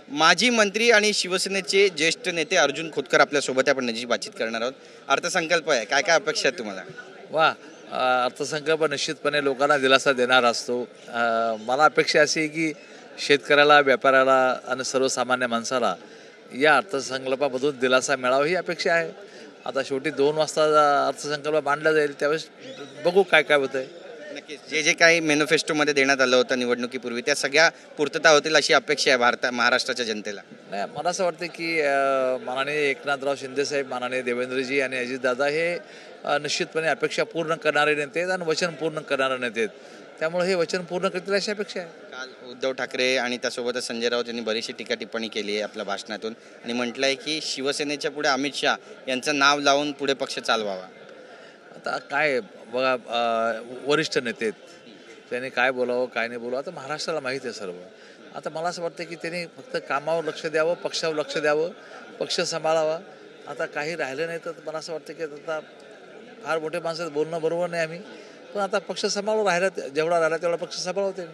माजी मंत्री आणि शिवसेनेचे ज्येष्ठ नेते अर्जुन खोतकर आपल्यासोबत आपण त्याची बातचीत करणार आहोत. अर्थसंकल्प आहे, काय काय अपेक्षा आहेत तुम्हाला? वा, अर्थसंकल्प निश्चितपणे लोकांना दिलासा देणार असतो. मला अपेक्षा अशी आहे की शेतकऱ्याला, व्यापाऱ्याला आणि सर्वसामान्य माणसाला या अर्थसंकल्पामधून दिलासा मिळावा ही अपेक्षा आहे. आता शेवटी 2 वाजता अर्थसंकल्प मांडला जाईल, त्यावेळेस बघू काय काय होतं आहे. नक्कीच जे जे काही मॅनिफेस्टोमध्ये देण्यात आलं होतं निवडणुकीपूर्वी त्या सगळ्या पूर्तता होतील अशी अपेक्षा आहे महाराष्ट्राच्या जनतेला. नाही, मला असं वाटतं की माननीय एकनाथराव शिंदेसाहेब, माननीय देवेंद्रजी आणि अजितदादा हे निश्चितपणे अपेक्षा पूर्ण करणारे नेते आहेत आणि वचन पूर्ण करणारे नेते आहेत. त्यामुळे हे वचन पूर्ण करतील अशी अपेक्षा आहे. काल उद्धव ठाकरे आणि त्यासोबतच संजय राऊत यांनी बरीचशी टीका टिप्पणी केली आहे आपल्या भाषणातून आणि म्हटलं आहे की शिवसेनेच्या पुढे अमित शाह यांचं नाव लावून पुढे पक्ष चालवावा. आता काय बघा, वरिष्ठ नेते आहेत, त्यांनी काय बोलावं काय नाही बोलावं आता महाराष्ट्राला माहीत आहे सर्व. आता मला असं वाटतं की त्यांनी फक्त कामावर लक्ष द्यावं, पक्षावर लक्ष द्यावं, पक्ष सांभाळावा. आता काही राहिलं नाही तर मला असं वाटतं की आता फार मोठे माणसं बोलणं बरोबर नाही आम्ही, पण आता पक्ष सांभाळून राहिला, जेवढा राहिला तेवढा पक्ष सांभाळवते.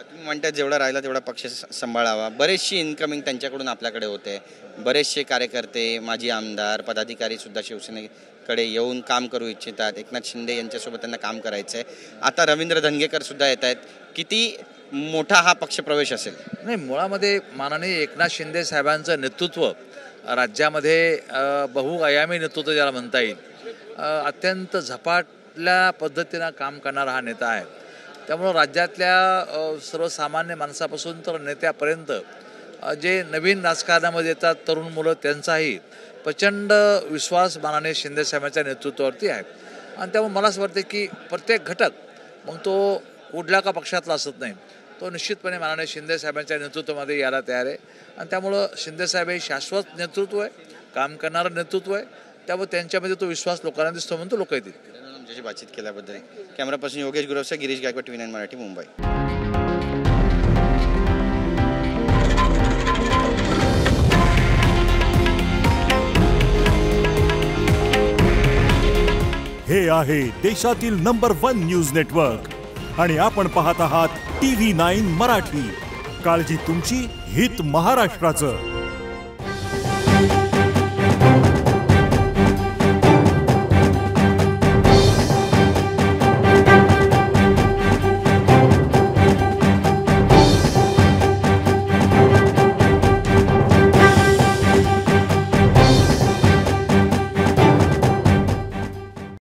तुम्ही म्हणतात जेवढा राहिला तेवढा पक्ष सांभाळावा. बरेचशी इन्कमिंग त्यांच्याकडून आपल्याकडे होते. बरेचसे कार्यकर्ते, माजी आमदार, पदाधिकारी सुद्धा शिवसेनेकडे येऊन काम करू इच्छितात. एकनाथ शिंदे यांच्यासोबत त्यांना काम करायचं आहे. आता रवींद्र धंगेकर सुद्धा येत आहेत. किती मोठा हा पक्षप्रवेश असेल? नाही, मुळामध्ये माननीय एकनाथ शिंदे साहेबांचं नेतृत्व राज्यामध्ये बहुआयामी नेतृत्व ज्याला म्हणता येईल, अत्यंत झपाटल्या पद्धतीनं काम करणारा हा नेता आहे. त्यामुळं राज्यातल्या सर्वसामान्य माणसापासून तर नेत्यापर्यंत जे नवीन राजकारणामध्ये येतात तरुण मुलं, त्यांचाही प्रचंड विश्वास माननीय शिंदेसाहेबांच्या नेतृत्वावरती आहे. आणि त्यामुळे मला असं वाटतं की प्रत्येक घटक, मग तो कुठल्या का पक्षातला असत नाही, तो निश्चितपणे माननीय शिंदेसाहेबांच्या नेतृत्वामध्ये यायला तयार आहे. आणि त्यामुळं शिंदेसाहेब हे शाश्वत नेतृत्व आहे, काम करणारं नेतृत्व आहे. त्यामुळे त्यांच्यामध्ये तो विश्वास लोकांना दिसतो म्हणून तो लोक येतील. आमच्याशी बातचीत केल्याबद्दल कॅमेरापासून योगेश गुरवसे, गिरीश गायकवाड, TV9 मराठी, मुंबई. हे आहे देशातील नंबर 1 न्यूज नेटवर्क आणि आपण पाहत आहात TV9 मराठी. काळजी तुमची, हित महाराष्ट्राचं.